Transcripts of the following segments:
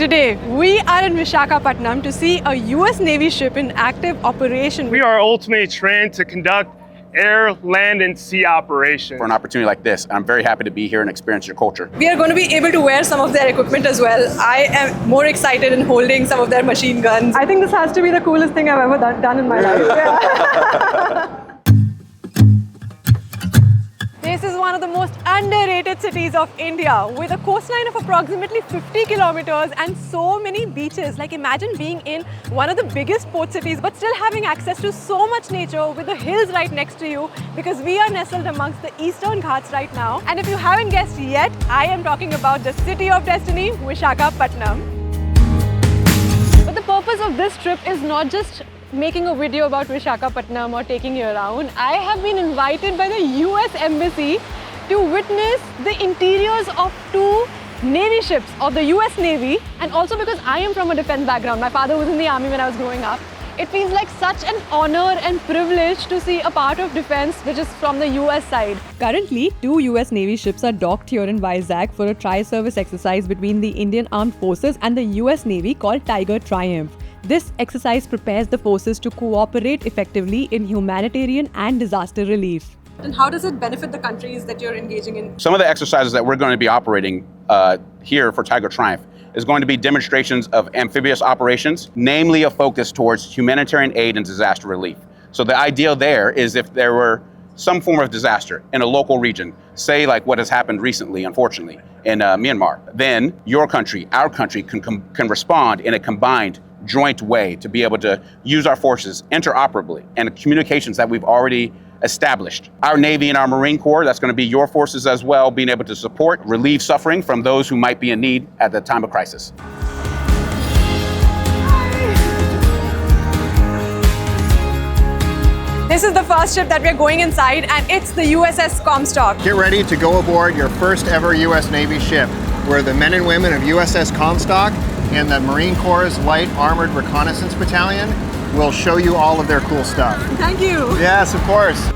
Today, we are in Visakhapatnam to see a US Navy ship in active operation. We are ultimately trained to conduct air, land, and sea operations. For an opportunity like this, I'm very happy to be here and experience your culture. We are going to be able to wear some of their equipment as well. I am more excited in holding some of their machine guns. I think this has to be the coolest thing I've ever done in my life. Yeah. This is one of the most underrated cities of India with a coastline of approximately 50 kilometers and so many beaches. Like, imagine being in one of the biggest port cities but still having access to so much nature with the hills right next to you, because we are nestled amongst the Eastern Ghats right now. And if you haven't guessed yet, I am talking about the city of destiny, Visakhapatnam. But the purpose of this trip is not just making a video about Visakhapatnam or taking you around. I have been invited by the US Embassy to witness the interiors of two Navy ships of the US Navy, and also because I am from a defense background. My father was in the army when I was growing up. It feels like such an honor and privilege to see a part of defense which is from the US side. Currently, two US Navy ships are docked here in Vizag for a tri-service exercise between the Indian Armed Forces and the US Navy called Tiger Triumph. This exercise prepares the forces to cooperate effectively in humanitarian and disaster relief. And how does it benefit the countries that you're engaging in? Some of the exercises that we're going to be operating here for Tiger Triumph is going to be demonstrations of amphibious operations, namely a focus towards humanitarian aid and disaster relief. So the idea there is if there were some form of disaster in a local region, say like what has happened recently, unfortunately, in Myanmar, then your country, our country can respond in a combined joint way to be able to use our forces interoperably and communications that we've already established. Our Navy and our Marine Corps, that's going to be your forces as well, being able to support, relieve suffering from those who might be in need at the time of crisis. This is the first ship that we're going inside, and it's the USS Comstock. Get ready to go aboard your first ever US Navy ship. We're the men and women of USS Comstock and the Marine Corps' Light Armored Reconnaissance Battalion. Will show you all of their cool stuff. Thank you. Yes, of course.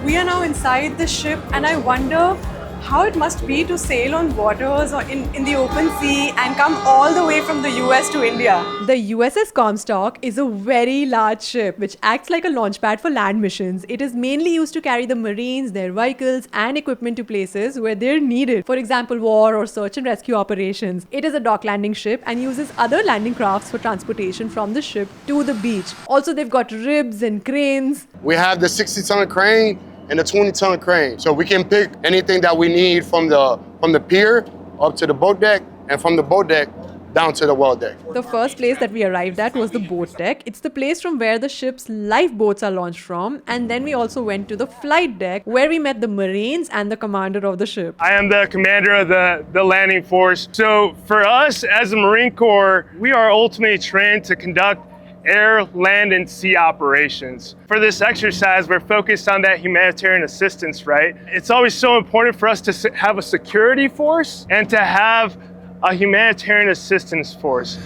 We are now inside the ship, and I wonder how it must be to sail on waters or in the open sea and come all the way from the US to India. The USS Comstock is a very large ship which acts like a launchpad for land missions. It is mainly used to carry the Marines, their vehicles and equipment to places where they're needed. For example, war or search and rescue operations. It is a dock landing ship and uses other landing crafts for transportation from the ship to the beach. Also, they've got ribs and cranes. We have the 60-ton crane and a 20-ton crane. So we can pick anything that we need from the pier up to the boat deck, and from the boat deck down to the well deck. The first place that we arrived at was the boat deck. It's the place from where the ship's lifeboats are launched from. And then we also went to the flight deck where we met the Marines and the commander of the ship. I am the commander of the landing force. So for us as a Marine Corps, we are ultimately trained to conduct air, land, and sea operations. For this exercise, we're focused on that humanitarian assistance, right? It's always so important for us to have a security force and to have a humanitarian assistance force.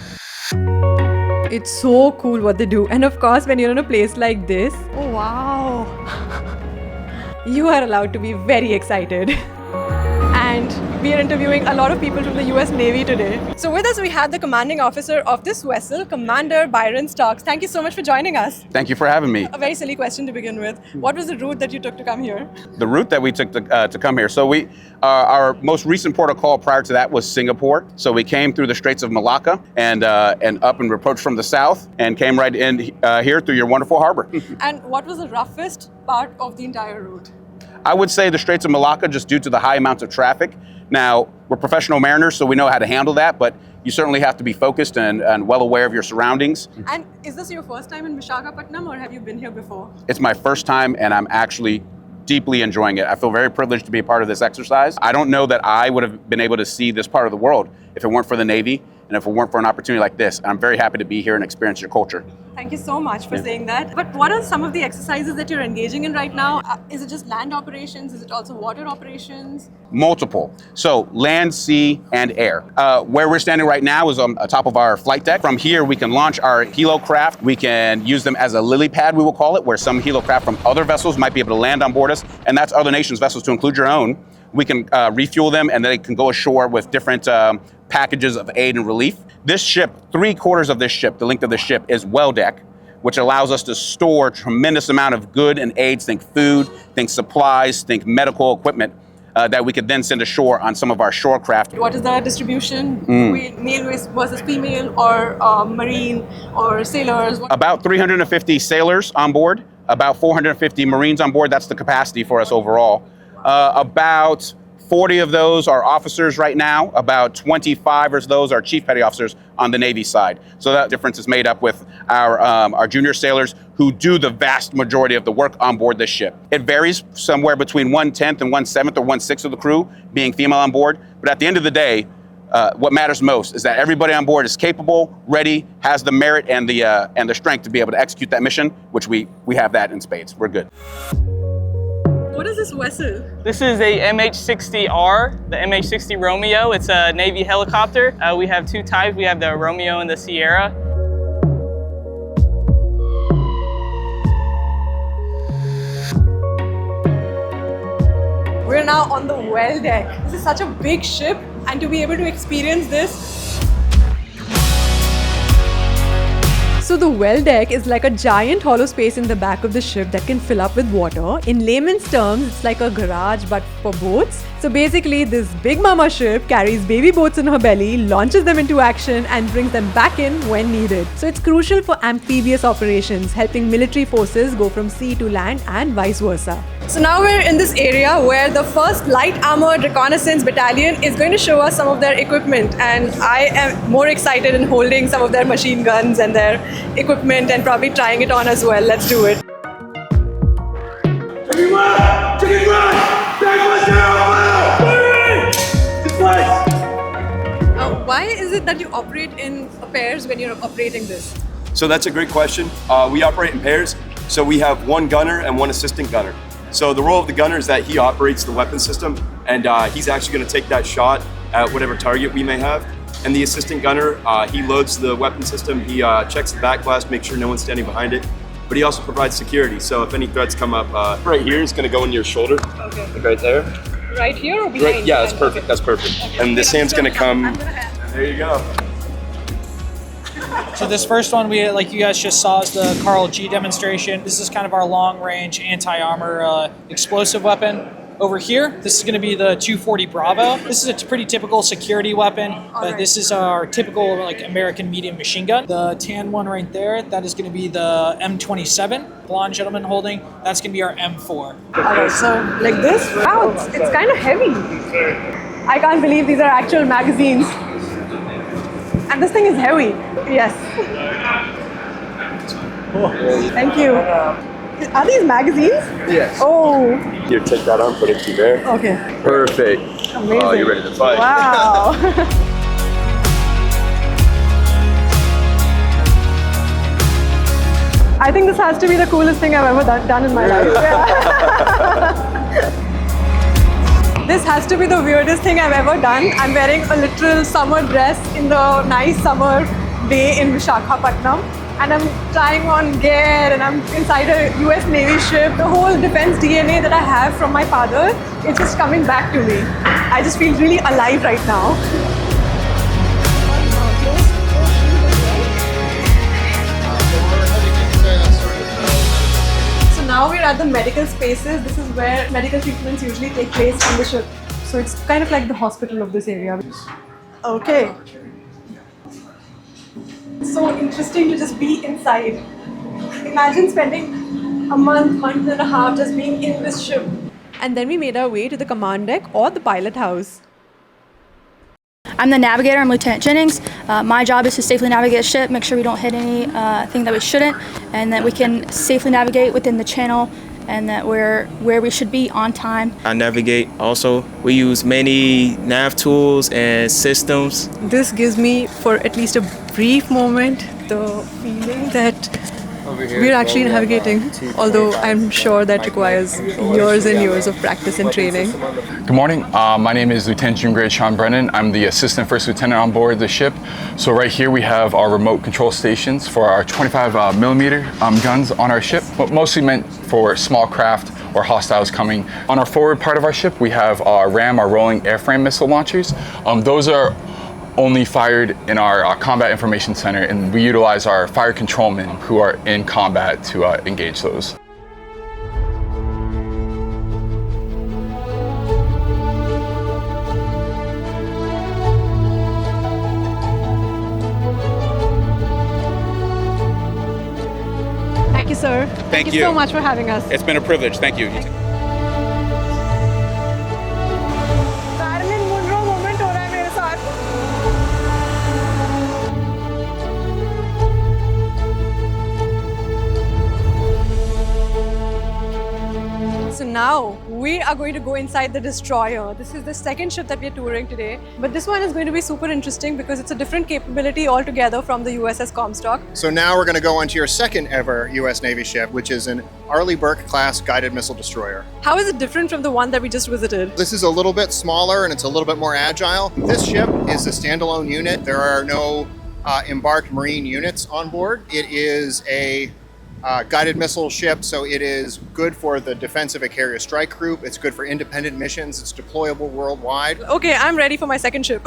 It's so cool what they do. And of course, when you're in a place like this, oh wow, you are allowed to be very excited. And we are interviewing a lot of people from the US Navy today. So with us, we had the commanding officer of this vessel, Commander Byron Starks. Thank you so much for joining us. Thank you for having me. A very silly question to begin with. What was the route that you took to come here? The route that we took to come here. So our most recent port of call prior to that was Singapore. So we came through the Straits of Malacca and up and approached from the south and came right in here through your wonderful harbor. And what was the roughest part of the entire route? I would say the Straits of Malacca, just due to the high amounts of traffic. Now, we're professional mariners, so we know how to handle that, but you certainly have to be focused and well aware of your surroundings. And is this your first time in Visakhapatnam, or have you been here before? It's my first time, and I'm actually deeply enjoying it. I feel very privileged to be a part of this exercise. I don't know that I would have been able to see this part of the world if it weren't for the Navy and if it weren't for an opportunity like this. I'm very happy to be here and experience your culture. Thank you so much for saying that. But what are some of the exercises that you're engaging in right now? Is it just land operations? Is it also water operations? Multiple. So land, sea, and air. Where we're standing right now is on top of our flight deck. From here, we can launch our helo craft. We can use them as a lily pad, we will call it, where some helo craft from other vessels might be able to land on board us, and that's other nations' vessels to include your own. we can refuel them, and they can go ashore with different packages of aid and relief. This ship, 3/4 of this ship, the length of the ship, is well deck, which allows us to store tremendous amount of good and aids, think food, think supplies, think medical equipment, that we could then send ashore on some of our shore craft. What is the distribution? Male versus female, or marine, or sailors? About 350 sailors on board, about 450 Marines on board. That's the capacity for us overall. About 40 of those are officers right now. About 25 of those are chief petty officers on the Navy side. So that difference is made up with our junior sailors who do the vast majority of the work on board this ship. It varies somewhere between 1/10 and 1/7 or 1/6 of the crew being female on board. But at the end of the day, what matters most is that everybody on board is capable, ready, has the merit and the strength to be able to execute that mission, which we have that in spades. We're good. What is this vessel? This is a MH-60R, the MH-60 Romeo. It's a Navy helicopter. We have two types. We have the Romeo and the Sierra. We're now on the well deck. This is such a big ship, and to be able to experience this. So the well deck is like a giant hollow space in the back of the ship that can fill up with water. In layman's terms, it's like a garage but for boats. So basically, this big mama ship carries baby boats in her belly, launches them into action, and brings them back in when needed. So it's crucial for amphibious operations, helping military forces go from sea to land and vice versa. So now we're in this area where the 1st Light Armored Reconnaissance Battalion is going to show us some of their equipment, and I am more excited in holding some of their machine guns and their equipment and probably trying it on as well. Let's do it. Why is it that you operate in pairs when you're operating this? So that's a great question. We operate in pairs. So we have one gunner and one assistant gunner. So the role of the gunner is that he operates the weapon system, and he's actually going to take that shot at whatever target we may have. And the assistant gunner, he loads the weapon system, he checks the back blast, makes sure no one's standing behind it. But he also provides security. So if any threats come up, right here is going to go in your shoulder. Okay. Like right there. Right here or behind? Right, yeah, that's perfect. Okay. That's perfect. Okay. And this hand's going to come. There you go. So this first one, like you guys just saw, is the Carl G demonstration. This is kind of our long-range anti-armor explosive weapon. Over here, this is going to be the 240 Bravo. This is a pretty typical security weapon, but this is our typical like American medium machine gun. The tan one right there, that is going to be the M27. Blonde gentleman holding, that's going to be our M4. Alright, so like this? Wow, it's kind of heavy. I can't believe these are actual magazines. And this thing is heavy. Yes. Thank you. Are these magazines? Yes. Oh. Here, take that on, put it through there. Okay. Perfect. Amazing. Oh, you're ready to fight. Wow. I think this has to be the coolest thing I've ever done in my life. Yeah. This has to be the weirdest thing I've ever done. I'm wearing a literal summer dress in the nice summer day in Visakhapatnam. And I'm trying on gear, and I'm inside a US Navy ship. The whole defense DNA that I have from my father, it's just coming back to me. I just feel really alive right now. So now we're at the medical spaces. This is where medical treatments usually take place on the ship. So it's kind of like the hospital of this area. Okay. So interesting to just be inside. Imagine spending a month and a half just being in this ship. And then we made our way to the command deck or the pilot house. I'm the navigator, I'm Lieutenant Jennings. My job is to safely navigate the ship, make sure we don't hit anything that we shouldn't, and that we can safely navigate within the channel, and that we're where we should be on time. I navigate also. We use many nav tools and systems. This gives me, for at least a brief moment, the feeling that we're actually navigating, although I'm sure that requires years and years of practice and training. Good morning. My name is Lieutenant Junior Grade Sean Brennan. I'm the Assistant First Lieutenant on board the ship. So right here we have our remote control stations for our 25 millimeter guns on our ship, but mostly meant for small craft or hostiles coming. On our forward part of our ship, we have our RAM, our rolling airframe missile launchers. Those are only fired in our combat information center, and we utilize our fire controlmen who are in combat to engage those. Thank you, sir. Thank you so much for having us. It's been a privilege. Thank you. Marilyn Monroe moment हो रहा है मेरे साथ. So now we are going to go inside the destroyer. This is the second ship that we are touring today. But this one is going to be super interesting because it's a different capability altogether from the USS Comstock. So now we're going to go on to your second ever US Navy ship, which is an Arleigh Burke class guided missile destroyer. How is it different from the one that we just visited? This is a little bit smaller and it's a little bit more agile. This ship is a standalone unit. There are no embarked Marine units on board. It is a guided missile ship, so it is good for the defense of a carrier strike group. It's good for independent missions. It's deployable worldwide. Okay, I'm ready for my second ship.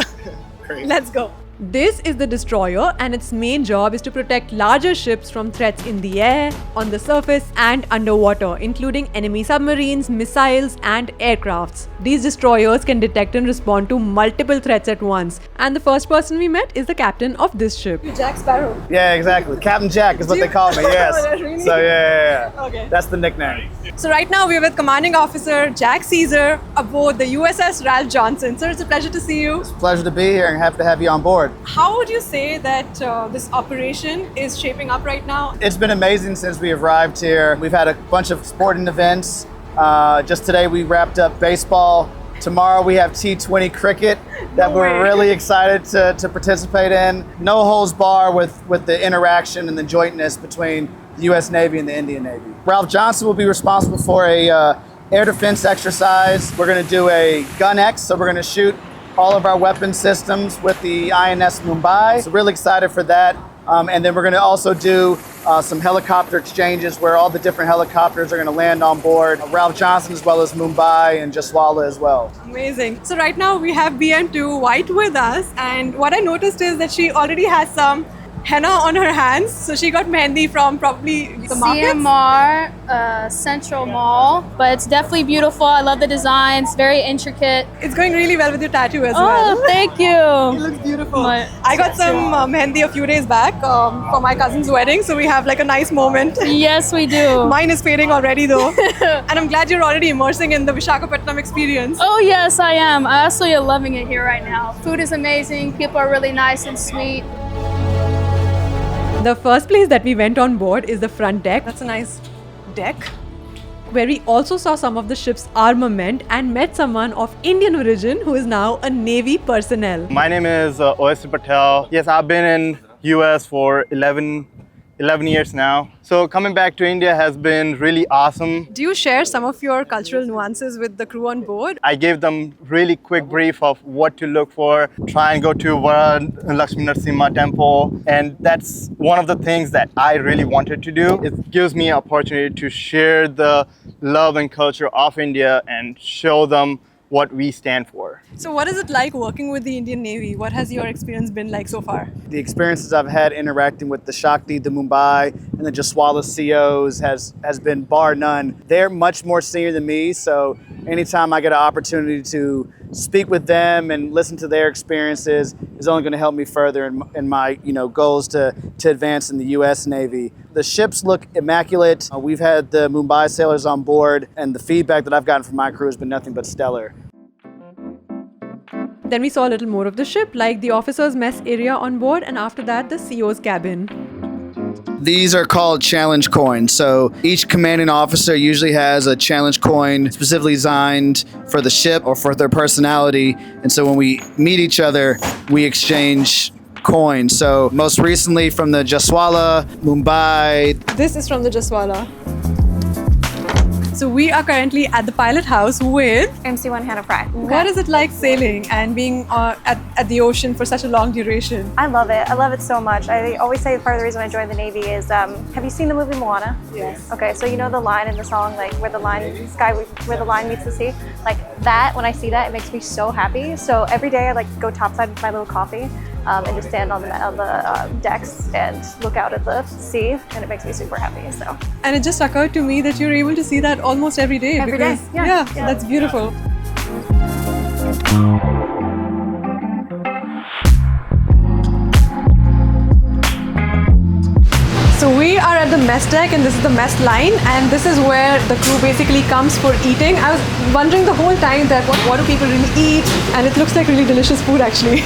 Great. Let's go. This is the destroyer, and its main job is to protect larger ships from threats in the air, on the surface, and underwater, including enemy submarines, missiles, and aircrafts. These destroyers can detect and respond to multiple threats at once. And the first person we met is the captain of this ship. Jack Sparrow. Yeah, exactly. Captain Jack is what they call me, yes. Really? So yeah. Okay. That's the nickname. So right now we're with Commanding Officer Jack Caesar aboard the USS Ralph Johnson. Sir, it's a pleasure to see you. It's a pleasure to be here and happy to have you on board. How would you say that this operation is shaping up right now? It's been amazing since we arrived here. We've had a bunch of sporting events. Just today we wrapped up baseball. Tomorrow we have T20 cricket that we're really excited to participate in. No holds bar with the interaction and the jointness between the US Navy and the Indian Navy. Ralph Johnson will be responsible for a air defense exercise. We're going to do a gun X, so we're going to shoot all of our weapon systems with the INS Mumbai. So really excited for that. And then we're going to also do some helicopter exchanges where all the different helicopters are going to land on board Ralph Johnson as well as Mumbai and Jaswala as well. Amazing. So right now we have BN2 White with us, and what I noticed is that she already has some henna on her hands. So she got mehendi from probably the markets? CMR Central Mall, but it's definitely beautiful. I love the designs, very intricate. It's going really well with your tattoo as well. Oh, thank you. It looks beautiful. I got some mehendi a few days back for my cousin's wedding, so we have like a nice moment. Yes, we do. Mine is fading already though. And I'm glad you're already immersing in the Visakhapatnam experience. Oh yes, I am. I absolutely am loving it here right now. Food is amazing. People are really nice and sweet. The first place that we went on board is the front deck. That's a nice deck, where we also saw some of the ship's armament and met someone of Indian origin who is now a Navy personnel. My name is O.S. Patel. Yes, I've been in US for 11 years now. So coming back to India has been really awesome. Do you share some of your cultural nuances with the crew on board? I gave them really quick brief of what to look for. Try and go to Varahalakshmi Narasimha temple. And that's one of the things that I really wanted to do. It gives me an opportunity to share the love and culture of India and show them what we stand for. So what is it like working with the Indian Navy? What has your experience been like so far? The experiences I've had interacting with the Shakti, the Mumbai, and the Jaswala COs has been bar none. They're much more senior than me, so anytime I get an opportunity to speak with them and listen to their experiences is only going to help me further in my goals to advance in the US Navy. The ships look immaculate. We've had the Mumbai sailors on board, and the feedback that I've gotten from my crew has been nothing but stellar. Then we saw a little more of the ship, like the officers' mess area on board, and after that, the CO's cabin. These are called challenge coins. So each commanding officer usually has a challenge coin specifically designed for the ship or for their personality. And so when we meet each other, we exchange coins. So most recently from the Jaswala, Mumbai. This is from the Jaswala. So we are currently at the pilot house with MC1 Hannah Fry. What is it like sailing and being at the ocean for such a long duration? I love it. I love it so much. I always say part of the reason I joined the Navy is, have you seen the movie Moana? Yes. Okay, so you know the line in the song, like where the line meets the sea? Like that, when I see that, it makes me so happy. So every day I like go topside with my little coffee and just stand on the decks and look out at the sea, and it makes me super happy. So. And it just occurred to me that you're able to see that almost every day. Every day, yeah, that's beautiful. So we are at the mess deck, and this is the mess line, and this is where the crew basically comes for eating. I was wondering the whole time that what do people really eat, and it looks like really delicious food actually.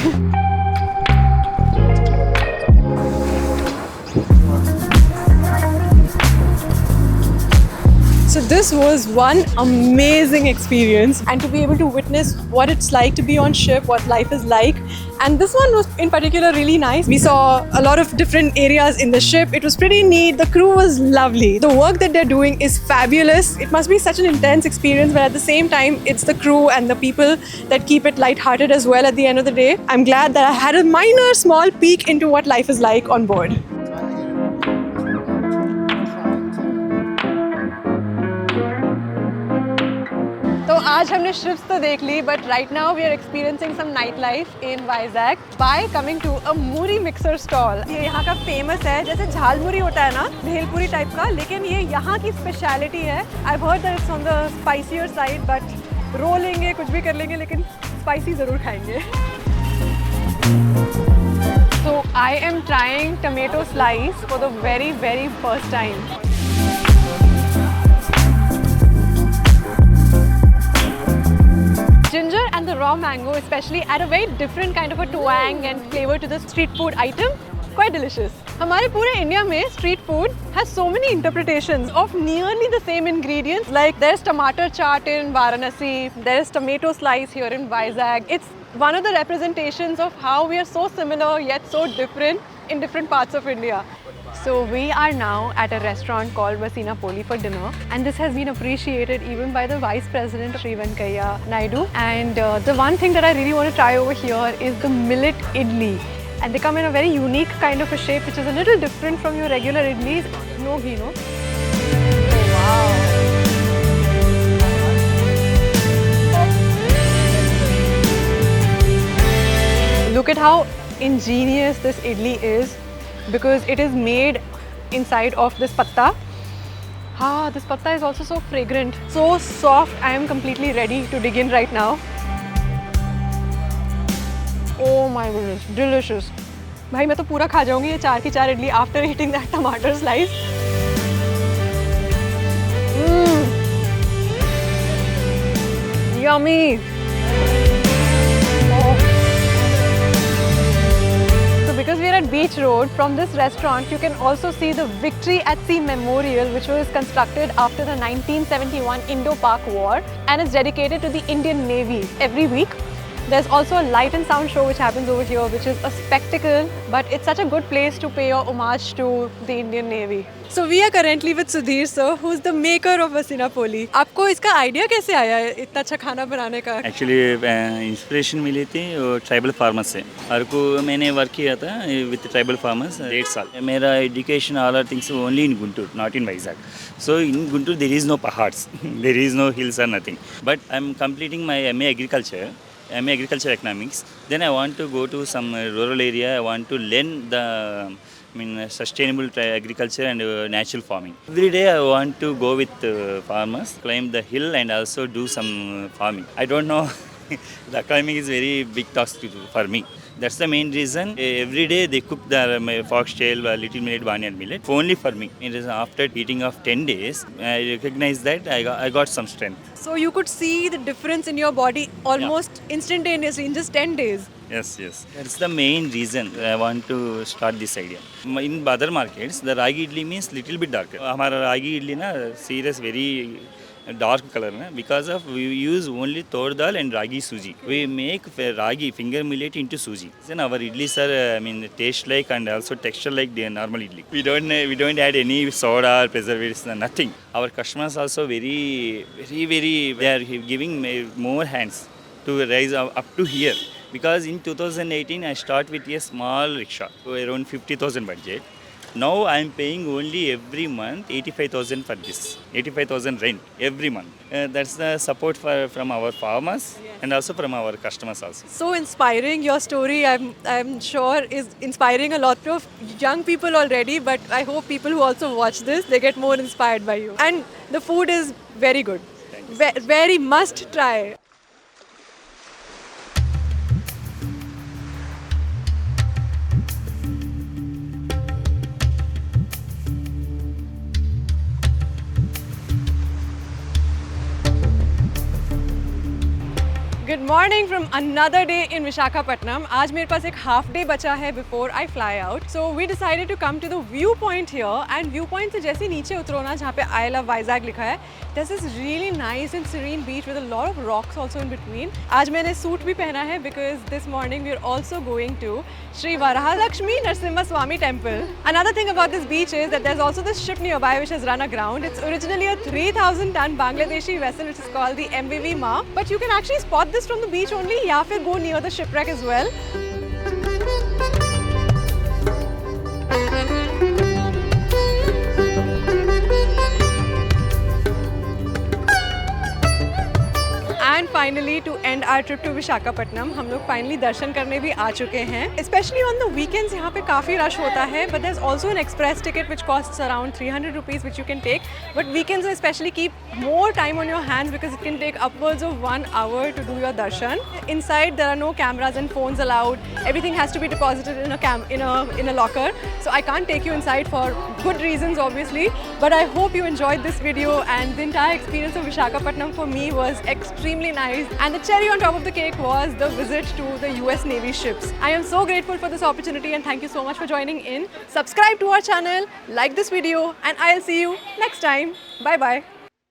So this was one amazing experience, and to be able to witness what it's like to be on ship, what life is like. And this one was in particular really nice. We saw a lot of different areas in the ship. It was pretty neat. The crew was lovely. The work that they're doing is fabulous. It must be such an intense experience, but at the same time, it's the crew and the people that keep it lighthearted as well at the end of the day. I'm glad that I had a minor small peek into what life is like on board. तो आज हमने ships तो देख ली, but right now we are experiencing some nightlife in Vizag by coming to a Moori mixer stall. ये यहाँ का famous है, जैसे झालमुरी होता है ना, भेलपुरी type का, लेकिन ये यहाँ की speciality है. I've heard that it's on the spicier side, but रो लेंगे, कुछ भी कर लेंगे, लेकिन spicy ज़रूर खाएंगे. So I am trying tomato slice for the very first time. Ginger and the raw mango especially add a very different kind of a twang and flavor to the street food item. Quite delicious. हमारे पूरे India में street food has so many interpretations of nearly the same ingredients. Like there's tomato chaat in Varanasi, there's tomato slice here in Vizag. It's one of the representations of how we are so similar yet so different in different parts of India. So we are now at a restaurant called Vasenapoli for dinner, and this has been appreciated even by the Vice President Sri Venkaiah Naidu. And the one thing that I really want to try over here is the millet idli. And they come in a very unique kind of a shape, which is a little different from your regular idlis. No ghee, no? Wow. Look at how ingenious this idli is, because it is made inside of this patta. This patta is also so fragrant, so soft. I am completely ready to dig in right now. Oh my goodness, delicious. भाई मैं तो पूरा खा जाऊंगी ये 4 की 4 idli after eating that tomato slice. Yummy. Because we are at Beach Road, from this restaurant you can also see the Victory at Sea Memorial, which was constructed after the 1971 Indo-Pak War and is dedicated to the Indian Navy. Every week there's also a light and sound show which happens over here, which is a spectacle, but it's such a good place to pay your homage to the Indian Navy. So we are currently with Sudhir sir, who's the maker of Vasenapoli. आपको इसका idea कैसे आया है इतना अच्छा खाना बनाने का? Actually inspiration मिली थी ट्राइबल फार्मर्स से. और को मैंने वर्क किया था with tribal farmers 8 साल. मेरा education all are things only in Guntur, not in Vizag. So in Guntur there is no pahads, there is no hills or nothing. But I'm completing my MA Agriculture Economics. Then I want to go to some rural area. I want to learn the sustainable agriculture and natural farming. Every day I want to go with farmers, climb the hill and also do some farming. I don't know, the climbing is very big task for me. That's the main reason. Every day they cook the foxtail, little millet, barnyard millet, only for me. It is after eating of 10 days, I recognize that I got some strength. So you could see the difference in your body almost instantaneously in just 10 days. Yes. That's the main reason I want to start this idea. In other markets, the ragi idli means little bit darker. Our ragi idli na serious very dark color because of we use only tur dal and ragi suji. We make ragi finger millet into suji. Then our idlis are taste like and also texture like the normal idli. We don't add any soda or preservatives, nothing. Our customers also very they are giving more hands to rise up to here. Because in 2018 I start with a small rickshaw, so around 50,000 budget. Now I am paying only every month 85,000 for this, 85,000 rent every month. That's the support from our farmers and also from our customers also. So inspiring, your story I'm sure is inspiring a lot of young people already, but I hope people who also watch this, they get more inspired by you. And the food is very good, very must try. Good morning from another day in Visakhapatnam. आज मेरे पास एक half day बचा है before I fly out. So we decided to come to the viewpoint here. And viewpoint से जैसे नीचे उतरो ना, जहाँ पे I love Vizag लिखा है, there's this really nice and serene beach with a lot of rocks also in between. आज मैंने सूट भी पहना है because this morning we are also going to Sri Varahalakshmi Narasimha Swamy temple. Another thing about this beach is that there's also this ship nearby which has run aground. It's originally a 3,000-ton Bangladeshi vessel which is called the MVV Ma. But you can actually spot this from the beach only, या फिर go near the shipwreck as well. And finally, to end our trip to Visakhapatnam, हम लोग finally दर्शन करने भी आ चुके हैं. Especially on the weekends, यहाँ पे काफ़ी rush होता है. But there's also an express ticket which costs around 300 rupees which you can take. But weekends especially keep more time on your hands because it can take upwards of 1 hour to do your darshan. Inside there are no cameras and phones allowed. Everything has to be deposited in a locker. So I can't take you inside for good reasons obviously. But I hope you enjoyed this video, and the entire experience of Visakhapatnam for me was extremely nice. And the cherry on top of the cake was the visit to the US Navy ships. I am so grateful for this opportunity and thank you so much for joining in. Subscribe to our channel, like this video, and I'll see you next time. Bye bye.